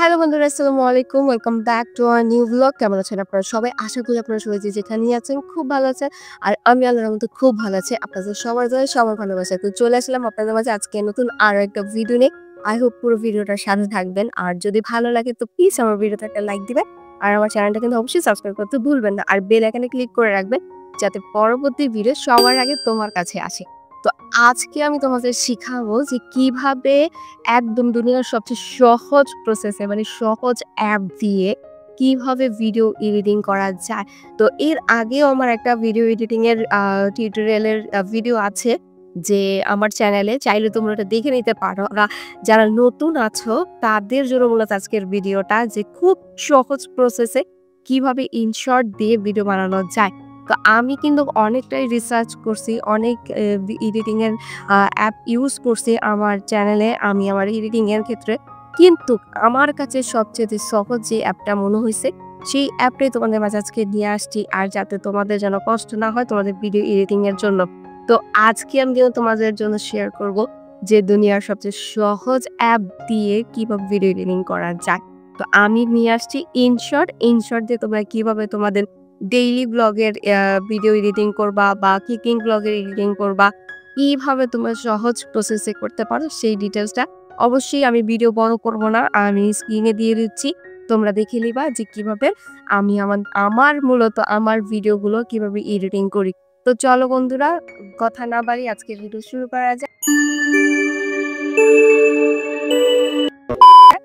Hello বন্ধুরা, আসসালামু আলাইকুম। Welcome back to our new blog. কেমন আছেন আপনারা সবাই? আশা করি আপনারা সবাই যে যেখানেই আছেন খুব ভালো আছেন। আর আমি আল্লাহর রহমতে খুব ভালো আছি। আপনাদের সবার দয়ায় সবার ভালোবাসায় তো চলে আসলাম আপনাদের মাঝে আজকে নতুন আরো একটা ভিডিও নিয়ে। আই হোপ পুরো ভিডিওটার সাথে থাকবেন। আর যদি ভালো লাগে তো প্লিজ আমার ভিডিওতে একটা লাইক দিবেন। আর আমার চ্যানেলটা কিন্তু অবশ্যই সাবস্ক্রাইব করতে ভুলবেন না। আর বেল আইকনে ক্লিক করে রাখবেন যাতে পরবর্তী ভিডিও সবার আগে তোমার কাছে আসে। তো আজকে আমি তোমাদের শিখাবো যে কিভাবে একদম দুনিয়ার সবচেয়ে সহজ প্রসেসে মানে সহজ অ্যাপ দিয়ে কিভাবে ভিডিও এডিটিং করা যায়। তো এর আগেও আমার একটা ভিডিও এডিটিং এর টিউটোরিয়ালের ভিডিও আছে যে আমার চ্যানেলে চাইলে তোমরা ওটা দেখে নিতে পারো। যারা নতুন আছো তাদের জন্য মূলত আজকের ভিডিওটা যে খুব সহজ প্রসেসে কিভাবে ইনশর্ট দিয়ে ভিডিও বানানো যায়। তো আমি কিন্তু অনেকটাই রিসার্চ করছি, অনেক এডিটিং এর অ্যাপ ইউজ করছি আমার চ্যানেলে আমি আমার এডিটিং এর ক্ষেত্রে। কিন্তু আমার কাছে সবচেয়ে সহজ যে অ্যাপটা মনে হইছে, সেই অ্যাপটাই তোমাদের মাঝে আজকে নিয়ে আসছি। আর যাতে তোমাদের যেন কষ্ট না হয় তোমাদের ভিডিও এডিটিং এর জন্য। তো আজকে আমি কিন্তু তোমাদের জন্য শেয়ার করব যে দুনিয়ার সবচেয়ে সহজ অ্যাপ দিয়ে কিভাবে ভিডিও এডিটিং করা যায়। তো আমি নিয়ে আসছি ইনশর্ট। ইনশর্ট দিয়ে তোমরা কিভাবে তোমাদের ডেইলি ব্লগের ভিডিও এডিটিং করবা বা কুকিং ব্লগের এডিটিং করবা, কিভাবে তোমরা সহজ প্রসেসে করতে পারো সেই ডিটেইলসটা অবশ্যই আমি ভিডিও বড় করব না। আমি স্ক্রিনে দিয়ে দিচ্ছি। তোমরা দেখে নিবা যে কিভাবে আমি আমার মূলত আমার ভিডিওগুলো কিভাবে এডিটিং করি। তো চলো বন্ধুরা, কথা না বাড়িয়ে আজকের ভিডিও শুরু করা যাক।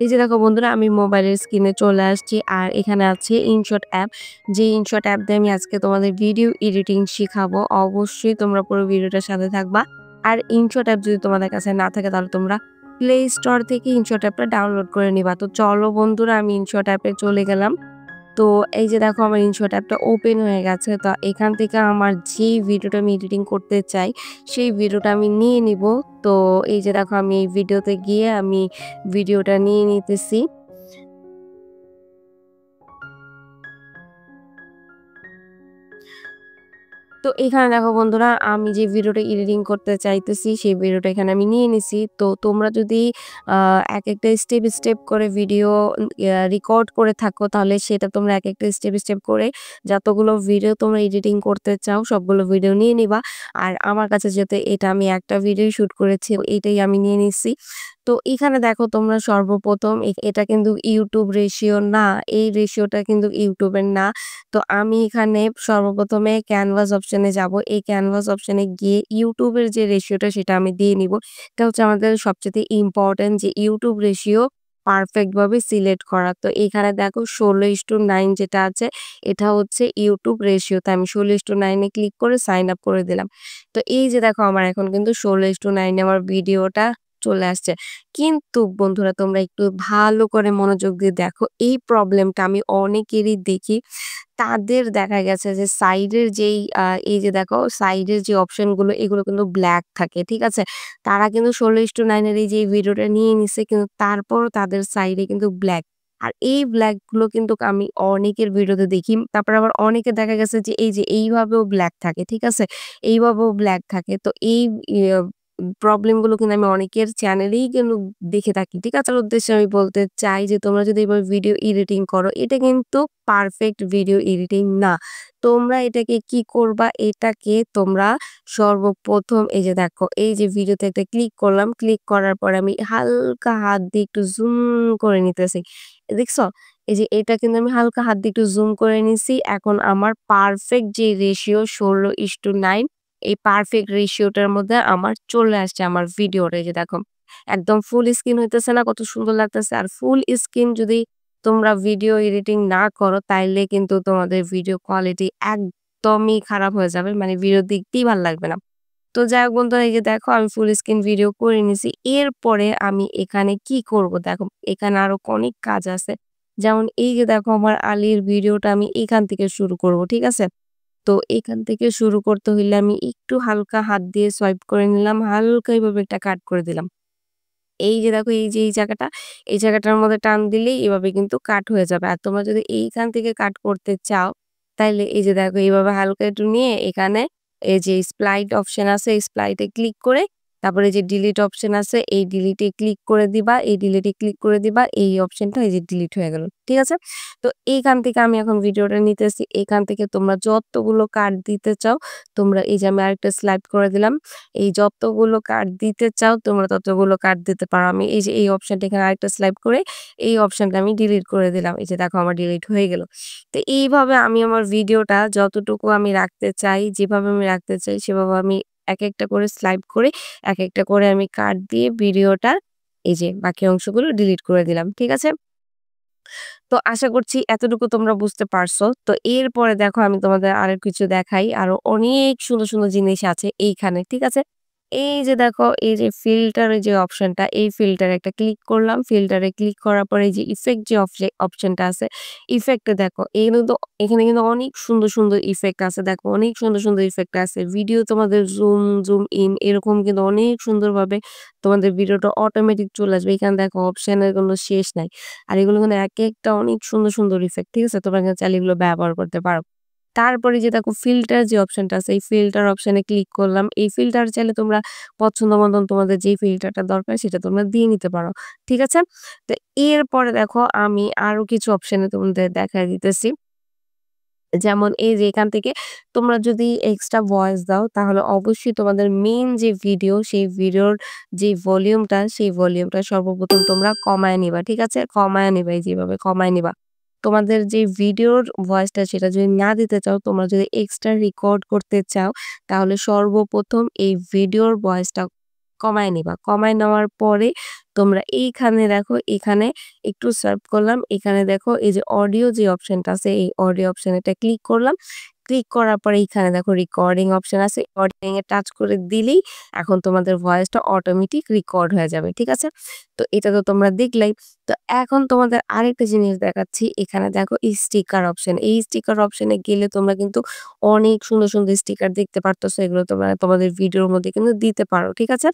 এই যে দেখো বন্ধুরা, আমি মোবাইলের স্ক্রিনে চলে আসছি আর এখানে আছে ইনশট অ্যাপ। যে ইনশট অ্যাপ দিয়ে আমি আজকে তোমাদের ভিডিও এডিটিং শিখাবো। অবশ্যই তোমরা পুরো ভিডিওটার সাথে থাকবা। আর ইনশট অ্যাপ যদি তোমাদের কাছে না থাকে তাহলে তোমরা প্লে স্টোর থেকে ইনশট অ্যাপটা ডাউনলোড করে নিবা। তো চলো বন্ধুরা, আমি ইনশট অ্যাপে চলে গেলাম। তো এই যে দেখো আমার ইনশট অ্যাপটা ওপেন হয়ে গেছে। তো এখান থেকে আমার যেই ভিডিওটা আমি এডিটিং করতে চাই সেই ভিডিওটা আমি নিয়ে নিব। তো এই যে দেখো আমি এই ভিডিওতে গিয়ে আমি ভিডিওটা নিয়ে নিতেছি। তো এখানে দেখো বন্ধুরা, আমি যে ভিডিওটা এডিটিং করতে চাইতেছি সেই ভিডিওটা এখানে আমি নিয়ে নিছি। তো তোমরা যদি একেকটা স্টেপ করে ভিডিও রেকর্ড করে থাকো তাহলে সেটা তোমরা একেকটা স্টেপ করে যতগুলো ভিডিও তোমরা এডিটিং করতে চাও সবগুলো ভিডিও নিয়ে নিবা। আর আমার কাছে যেহেতু এটা আমি একটা ভিডিও শুট করেছি এটাই আমি নিয়ে নিছি। তো এখানে দেখো তোমরা সর্বপ্রথম এটা কিন্তু ইউটিউব রেশিও না, এই রেশিওটা কিন্তু ইউটিউবের না। তো আমি এখানে সর্বপ্রথমে ক্যানভাস অপশনে যাব। এই ক্যানভাস অপশনে গিয়ে ইউটিউবের যে রেশিওটা সেটা আমি দিয়ে নিব। এটা হচ্ছে আমাদের সবচাইতে ইম্পোর্টেন্ট যে ইউটিউব রেশিও পারফেক্ট ভাবে সিলেক্ট করা। তো এখানে দেখো 16:9 যেটা আছে এটা হচ্ছে ইউটিউব রেশিও। তো আমি 16:9 এ ক্লিক করে সাইন আপ করে দিলাম। তো এই যে দেখো আমার এখন কিন্তু 16:9 এ আমার ভিডিওটা চলে আসছে। কিন্তু বন্ধুরা তোমরা একটু ভালো করে মনোযোগ দিয়ে দেখো, এই প্রবলেমটা আমি অনেকেরই দেখি। তাদের দেখা গেছে যে সাইডের যেই এই যে দেখো সাইডের যে অপশন গুলো এগুলো কিন্তু ব্ল্যাক থাকে। ঠিক আছে? তারা কিন্তু 16:9 এর এই যে ভিডিওটা নিয়ে নিছে কিন্তু তারপরও তাদের সাইডে কিন্তু ব্ল্যাক। আর এই ব্ল্যাক গুলো কিন্তু আমি অনেকের ভিডিওতে দেখি। তারপর আবার অনেকে দেখা গেছে যে এই যে এইভাবেও ব্ল্যাক থাকে। ঠিক আছে? এইভাবেও ব্ল্যাক থাকে। তো এই ইয়ে প্রবলেম গুলো কিন্তু আমি অনেকের চ্যানেলেই কিন্তু দেখে থাকি। ঠিক আছে? তার উদ্দেশ্যে আমি বলতে চাই যে তোমরা যদি এবার ভিডিও এডিটিং করো এটা কিন্তু পারফেক্ট ভিডিও এডিটিং না। তোমরা এটাকে কি করবা? এটাকে তোমরা সর্বপ্রথম এই যে দেখো এই যে ভিডিওতে একটা ক্লিক করলাম। ক্লিক করার পরে আমি হালকা হাত দিয়ে একটু জুম করে নিতেছি। দেখছো? এই যে এটা কিন্তু আমি হালকা হাত দিয়ে একটু জুম করে নিছি। এখন আমার পারফেক্ট যে রেশিও 16:9 এই পারফেক্ট রেশিওটার মধ্যে আমার চলে আসছে আমার ভিডিওটা। এই যে দেখো একদম ফুল স্ক্রিন হইতেছে না? কত সুন্দর লাগতেছে। আর ফুল স্ক্রিন যদি তোমরা ভিডিও এডিটিং না করো তাইলে কিন্তু তোমাদের ভিডিও কোয়ালিটি একদমই খারাপ হয়ে যাবে। মানে ভিডিও দেখতেই ভাল লাগবে না। তো যাই হোক বন্ধুরা, এই যে দেখো আমি ফুল স্ক্রিন ভিডিও করে নিছি। এরপরে আমি এখানে কি করব? দেখো এখানে আরো অনেক কাজ আছে। যেমন এই যে দেখো আমার আলীর ভিডিওটা আমি এখান থেকে শুরু করব। ঠিক আছে? তো এখান থেকে শুরু করতে হইলে আমি একটু হালকা হাত দিয়ে সোয়াইপ করে নিলাম। হালকা এভাবে একটা কাট করে দিলাম। এই যে দেখো এই যে এই জায়গাটা, এই জায়গাটার মধ্যে টান দিলেই এভাবে কিন্তু কাট হয়ে যাবে। আর তোমরা যদি এইখান থেকে কাট করতে চাও, তাইলে এই যে দেখো এইভাবে হালকা একটু নিয়ে এখানে এই যে স্প্লাইট অপশন আছে, এই স্প্লাইট এ ক্লিক করে তারপরে যে ডিলিট অপশন আছে এই ডিলিটে ক্লিক করে দিবা, এই ডিলিটে ক্লিক করে দিবা। এই অপশনটা এই যে ডিলিট হয়ে গেল। ঠিক আছে? তো এইখান থেকে আমি এখন ভিডিওটা নিতেছি। এখান থেকে তোমরা যতগুলো কাট দিতে চাও তোমরা এই যে আমি আরেকটা স্লাইড করে দিলাম। এই যতগুলো কাট দিতে চাও তোমরা ততগুলো কাট দিতে পারো। আমি এই যে এই অপশনটা এখানে আরেকটা স্লাইড করে এই অপশনটা আমি ডিলিট করে দিলাম। এই যে দেখো আমার ডিলিট হয়ে গেল। তো এইভাবে আমি আমার ভিডিওটা যতটুকু আমি রাখতে চাই, যেভাবে আমি রাখতে চাই সেভাবে আমি একেকটা করে স্লাইড করে একেকটা করে আমি কাট দিয়ে ভিডিওটা এই যে বাকি অংশগুলো ডিলিট করে দিলাম। ঠিক আছে? তো আশা করছি এতটুকু তোমরা বুঝতে পারছো। তো এরপরে দেখো আমি তোমাদের আরো কিছু দেখাই। আরো অনেক সুন্দর, সুন্দর জিনিস আছে এইখানে। ঠিক আছে? এই যে দেখো এই যে ফিল্টারের যে অপশনটা, এই ফিল্টারে একটা ক্লিক করলাম। ফিল্টারে ক্লিক করার পরে এই যে ইফেক্ট যে অপশনটা আছে, ইফেক্টে দেখো এখানে কিন্তু অনেক সুন্দর, সুন্দর ইফেক্ট আছে। দেখো অনেক সুন্দর, সুন্দর ইফেক্ট আছে। ভিডিও তোমাদের জুম ইন এরকম কিন্তু অনেক সুন্দরভাবে তোমাদের ভিডিওটা অটোমেটিক চলে আসবে। এখানে দেখো অপশনের কোনো শেষ নাই। আর এগুলো কিন্তু একেকটা অনেক সুন্দর, সুন্দর ইফেক্ট। ঠিক আছে? তোমরা কিন্তু চাইলে এগুলো ব্যবহার করতে পারো। তারপরে যে দেখো ফিল্টার যে অপশনটা আছে, এই ফিল্টার অপশনে ক্লিক করলাম। এই ফিল্টার চাইলে তোমরা পছন্দ মতন তোমাদের যেই ফিল্টারটা দরকার সেটা তোমরা দিয়ে নিতে পারো। ঠিক আছে? তো এরপরে দেখো আমি আরো কিছু অপশনে তোমাদের দেখায় দিতেছি। যেমন এই যে এখান থেকে তোমরা যদি এক্সট্রা ভয়েস দাও তাহলে অবশ্যই তোমাদের মেইন যে ভিডিও সেই ভিডিওর যে ভলিউমটা সেই ভলিউমটা সর্বপ্রথম তোমরা কমায় নিবা। ঠিক আছে? কমায় নিবা এই যেভাবে কমায় নিবা। তোমাদের যে ভিডিওর ভয়েসটা সেটা যদি না দিতে চাও, তোমরা যদি এক্সট্রা রেকর্ড করতে চাও তাহলে সর্বপ্রথম এই ভিডিওর ভয়েসটা কমায় নিবা। কমায় নেওয়ার পরে তোমরা এইখানে দেখো এখানে একটু সোয়াইপ করলাম। এখানে দেখো এই যে অডিও যে অপশনটা আছে এই অডিও অপশনটা ক্লিক করলাম। ক্লিক করার পরে এখানে দেখো রেকর্ডিং অপশন আছে। রেকর্ডিং এ টাচ করে দিলেই এখন তোমাদের ভয়েসটা অটোমেটিক রেকর্ড হয়ে যাবে। ঠিক আছে? তো এটা তো তোমরা দেখলাই। তো এখন তোমাদের আরেকটা জিনিস দেখাচ্ছি। এখানে দেখো স্টিকার অপশন। এই স্টিকার অপশনে গেলে তোমরা কিন্তু অনেক সুন্দর, সুন্দর স্টিকার দেখতে পারতেছো। এগুলো তোমরা তোমাদের ভিডিওর মধ্যে কিন্তু দিতে পারো। ঠিক আছে?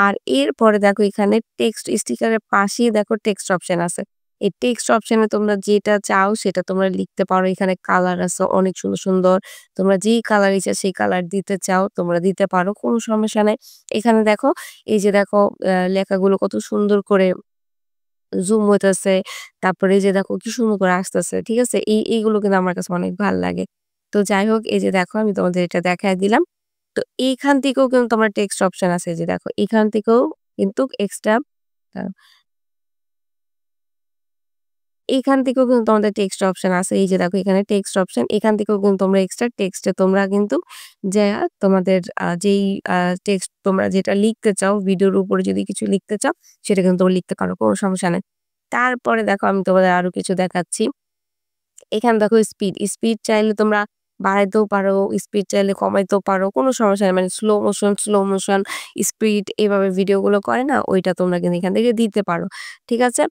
আর এরপরে দেখো এখানে টেক্সট স্টিকারের পাশেই দেখো টেক্সট অপশন আছে। এই টেক্সট অপশনে তোমরা যেটা চাও সেটা তোমরা লিখতে পারো। এখানে কালার আছে অনেক সুন্দর, সুন্দর। তোমরা যেই কালার ইচ্ছা সেই কালার দিতে চাও তোমরা দিতে পারো। কোনো সমস্যা নাই। এখানে দেখো এই যে দেখো লেখাগুলো কত সুন্দর করে জুম হইতেছে। তারপরে এই যে দেখো কি সুন্দর করে আসতেছে। ঠিক আছে? এইগুলো কিন্তু আমার কাছে অনেক ভাল লাগে। তো যাই হোক এই যে দেখো আমি তোমাদের এটা দেখায় দিলাম। তো এইখান থেকেও কিন্তু তোমার টেক্সট অপশন আছে এই যে দেখো। এখান থেকেও কিন্তু এক্সট্রা আ এখান থেকেও কিন্তু তোমাদের টেক্সট অপশন আছে। এই যে দেখো এখানে টেক্সট অপশন। এখান থেকেও কিন্তু তোমরা এক্সট্রা টেক্সটে তোমরা কিন্তু যায়া তোমাদের যেই আ টেক্সট তোমরা যেটা লিখতে চাও, ভিডিওর উপরে যদি কিছু লিখতে চাও, সেটা কিন্তু তোমরা লিখতে পারো। কোন সমস্যা নাই। তারপরে দেখো আমি তোমাদের আরো কিছু দেখাচ্ছি। এখানে দেখো স্পিড চাইলে তোমরা বাড়াইতেও পারো, স্পিড চাইলে কমাইতেও পারো। কোনো সমস্যা নাই। মানে স্লো মোশন, স্পিড এভাবে ভিডিওগুলো করে না? ওইটা তোমরা কিন্তু এখান থেকে দিতে পারো। ঠিক আছে?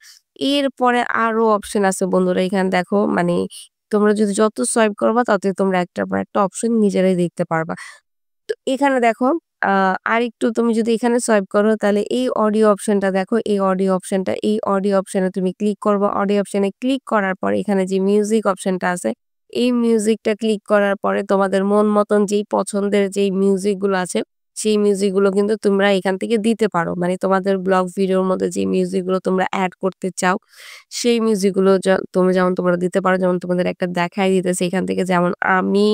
এরপরে আরো অপশন আছে বন্ধুরা। এখানে দেখো মানে তোমরা যদি যত সোয়াইপ করবা ততই তোমরা একটার পর একটা অপশন নিজেরাই দেখতে পারবা। তো এখানে দেখো আ আরেকটু তুমি যদি এখানে সোয়াইপ করো তাহলে এই অডিও অপশনটা দেখো, এই অডিও অপশনে তুমি ক্লিক করবা। অডিও অপশনে ক্লিক করার পরে এখানে যে মিউজিক অপশনটা আছে, এই মিউজিকটা ক্লিক করার পরে তোমাদের মন মতন যেই পছন্দের যেই মিউজিক গুলো আছে, সেই মিউজিক গুলো কিন্তু তোমরা এখান থেকে দিতে পারো। মানে তোমাদের ব্লগ ভিডিওর মধ্যে যে মিউজিক গুলো তোমরা এড করতে চাও, সেই মিউজিক গুলো তুমি যেমন তোমরা দিতে পারো। যেমন তোমাদের একটা দেখাই দিতেছি এখান থেকে যেমন আমি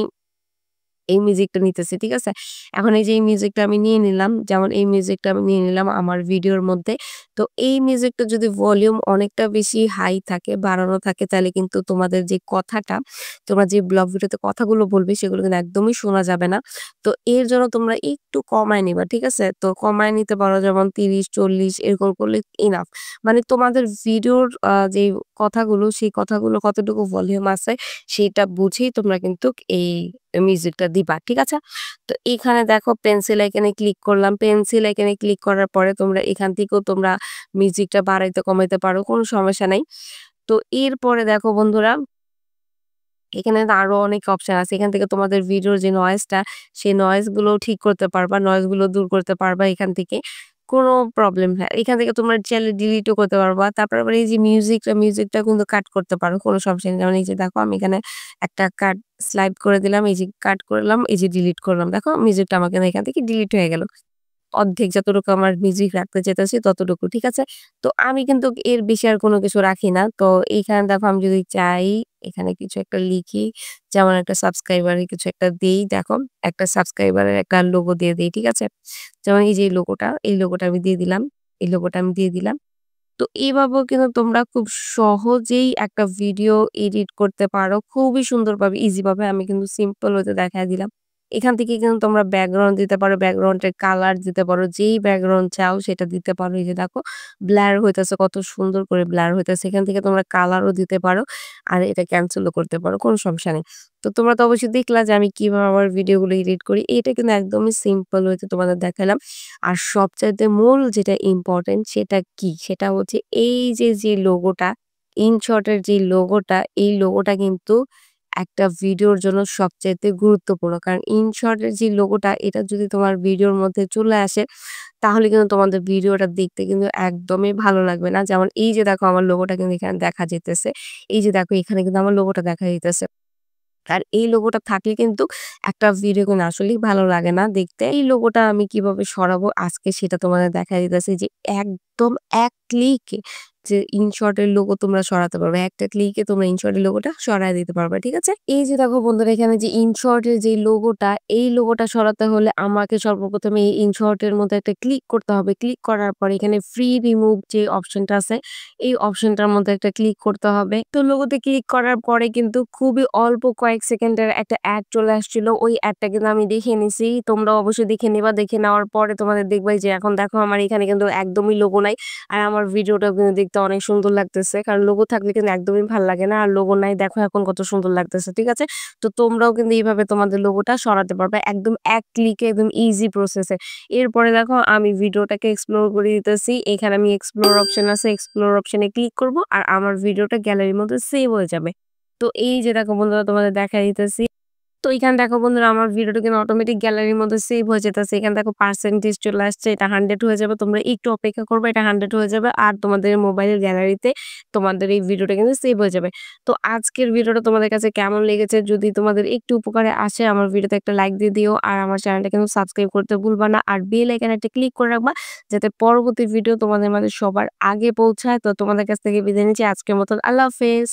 এই মিউজিকটা নিতেছি, ঠিক আছে? এখন এই যে এই মিউজিকটা আমি নিয়ে নিলাম, যেমন এই মিউজিকটা আমি নিয়ে নিলাম আমার ভিডিওর মধ্যে। তো এই মিউজিকটা যদি ভলিউম অনেকটা বেশি হাই থাকে, বাড়ানো থাকে তাহলে কিন্তু তোমাদের যে কথাটা, তোমরা যে ব্লগ ভিডিওতে কথাগুলো বলবে সেগুলো কিন্তু একদমই শোনা যাবে না। তো এর জন্য তোমরা একটু কমায় নিবা, ঠিক আছে? তো কমায় নিতে পারো যেমন ৩০-৪০ এরকম করলে ইনাফ। মানে তোমাদের ভিডিওর যে কথাগুলো, সেই কথাগুলো কতটুকু ভলিউম আছে সেটা বুঝেই তোমরা কিন্তু এই মিউজিকটা দিবা। ঠিক আছে? তো এখানে দেখো পেন্সিল আইকনে ক্লিক করলাম। পেন্সিল আইকনে ক্লিক করার পরে তোমরা এখান থেকেও তোমরা মিউজিকটা বাড়াইতে কমাইতে পারো। কোনো সমস্যা নাই। তো এরপরে দেখো বন্ধুরা এখানে তো আরো অনেক অপশন আছে। এখান থেকে তোমাদের ভিডিওর যে নয়েজটা, সেই নয়েজ গুলোও ঠিক করতে পারবা। নয়েজ গুলো দূর করতে পারবা এখান থেকে। কোনো প্রবলেম হ্যাঁ, এখান থেকে তোমরা চাইলে ডিলিটও করতে পারবা। তারপর আবার এই যে মিউজিকটা কিন্তু কাট করতে পারো। কোনো সমস্যা নেই। যেমন এই যে দেখো আমি এখানে একটা কাট স্লাইড করে দিলাম। এই যে কাট করলাম, এই যে ডিলিট করলাম। দেখো মিউজিকটা আমার কিন্তু এখান থেকে ডিলিট হয়ে গেল। অর্ধেক যতটুকু আমার মিউজিক রাখতে চাইতেছি ততটুকু। ঠিক আছে? তো আমি কিন্তু এর বেশি আর কোনো কিছু রাখি না। তো এইখানে দেখো আমি যদি চাই এখানে কিছু একটা লিখি, যেমন একটা সাবস্ক্রাইবারের কিছু একটা দেই দেখো। একটা সাবস্ক্রাইবারের একটা লোগো দিয়ে দেই। ঠিক আছে? যেমন এই যে এই লোগোটা, এই লোগোটা আমি দিয়ে দিলাম। এই লোগোটা আমি দিয়ে দিলাম। তো এভাবেও কিন্তু তোমরা খুব সহজেই একটা ভিডিও এডিট করতে পারো। খুবই সুন্দরভাবে ইজি ভাবে আমি কিন্তু সিম্পল ওয়েতে দেখায় দিলাম। এখান থেকে কিন্তু তোমরা ব্যাকগ্রাউন্ড দিতে পারো, ব্যাকগ্রাউন্ডের কালার দিতে পারো। যেই ব্যাকগ্রাউন্ড চাও সেটা দিতে পারো। এই যে দেখো ব্লার হইতেছে কত সুন্দর করে ব্লার হইতেছে। এখান থেকে তোমরা কালারও দিতে পারো। আর এটা ক্যানসেলও করতে পারো। কোনো সমস্যা নেই। তো তোমরা তো অবশ্যই দেখলা যে আমি কিভাবে আমার ভিডিওগুলো এডিট করি। এটা কিন্তু একদমই সিম্পল ওয়েতে তোমাদের দেখালাম। আর সবচাইতে মূল যেটা ইম্পোর্টেন্ট সেটা কি? সেটা হচ্ছে এই যে লোগোটা, ইনশর্ট এর যে লোগোটা, এই লোগোটা কিন্তু একটা ভিডিওর জন্য সবচাইতে গুরুত্বপূর্ণ। কারণ ইনশর্ট এর যে লোগোটা এটা যদি তোমার ভিডিওর মধ্যে চলে আসে, তাহলে কিন্তু তোমাদের ভিডিওটা দেখতে কিন্তু একদমই ভালো লাগবে না। যেমন এই যে দেখো আমার লোগোটা কিন্তু এখানে দেখা যাইতেছে। এই যে দেখো এখানে কিন্তু আমার লোগোটা দেখা যাইতেছে। আর এই লোগোটা থাকলে কিন্তু একটা ভিডিও কিন্তু আসলেই ভালো লাগে না দেখতে। এই লোগোটা আমি কিভাবে সরাবো আজকে সেটা তোমাদের দেখায় দিতেছি যে একদম এক ক্লিকে যে ইনশর্ট এর লোগো তোমরা সরাতে পারবে। একটা ক্লিকে তোমরা ইনশর্ট এর লোগোটা সরায় দিতে পারবে। ঠিক আছে? এই যে দেখো বন্ধুরা এখানে যে ইনশর্ট এর যে লোগোটা, এই লোগোটা সরাতে হলে আমাকে সর্বপ্রথমে এই ইনশর্ট এর মধ্যে একটা ক্লিক করতে হবে। ক্লিক করার পর এখানে ফ্রি রিমুভ যে অপশনটা আছে এই অপশনটার মধ্যে একটা ক্লিক করতে হবে। তো লোগোতে ক্লিক করার পরে কিন্তু খুবই অল্প কয়েক সেকেন্ডের একটা অ্যাড চলে আসছিল। ওই অ্যাডটা কিন্তু আমি দেখে নিছি। তোমরাও অবশ্যই দেখে নিবা। দেখে নেওয়ার পরে তোমাদের দেখবা যে এখন দেখো আমার এখানে কিন্তু একদমই লোগো নাই। আর আমার ভিডিওটাও কিন্তু দেখতে অনেক সুন্দর লাগতেছে। কারণ লোগো থাকলে কিন্তু একদমই ভাল লাগে না। আর লোগো নাই দেখো এখন কত সুন্দর লাগতেছে। ঠিক আছে? তো তোমরাও কিন্তু এইভাবে তোমাদের লোগোটা সরাতে পারবে। একদম এক ক্লিকে একদম ইজি প্রসেস এ। এরপরে দেখো আমি ভিডিওটাকে এক্সপ্লোর করে দিতেছি। এখানে আমি এক্সপ্লোর অপশন আছে। এক্সপ্লোর অপশন এ ক্লিক করব। আর আমার ভিডিওটা গ্যালারির মধ্যে সেভ হয়ে যাবে। তো এই যে দেখো বন্ধুরা তোমাদের দেখায় দিতেছি। তো এখানে দেখো বন্ধুরা আমার ভিডিওটা কিন্তু অটোমেটিক গ্যালারির মধ্যে সেভ হয়ে যেতেছে। এখানে দেখো পার্সেন্টেজ চলে আসছে। এটা 100 হয়ে যাবে। তোমরা একটু অপেক্ষা করবে। এটা 100 হয়ে যাবে। আর তোমাদের মোবাইলের গ্যালারিতে তোমাদের এই ভিডিওটা কিন্তু সেভ হয়ে যাবে। তো আজকের ভিডিওটা তোমাদের কাছে কেমন লেগেছে? যদি তোমাদের একটু উপকারে আসে আমার ভিডিওতে একটা লাইক দিয়ে দিও। আর আমার চ্যানেলটা কিন্তু সাবস্ক্রাইব করতে ভুলবা না। আর বেল আইকনে একটা ক্লিক করে রাখবা যাতে পরবর্তী ভিডিও তোমাদের মাঝে সবার আগে পৌঁছায়। তো তোমাদের কাছ থেকে বিদায় নিচ্ছি আজকের মতন। আল্লাহ হাফেজ।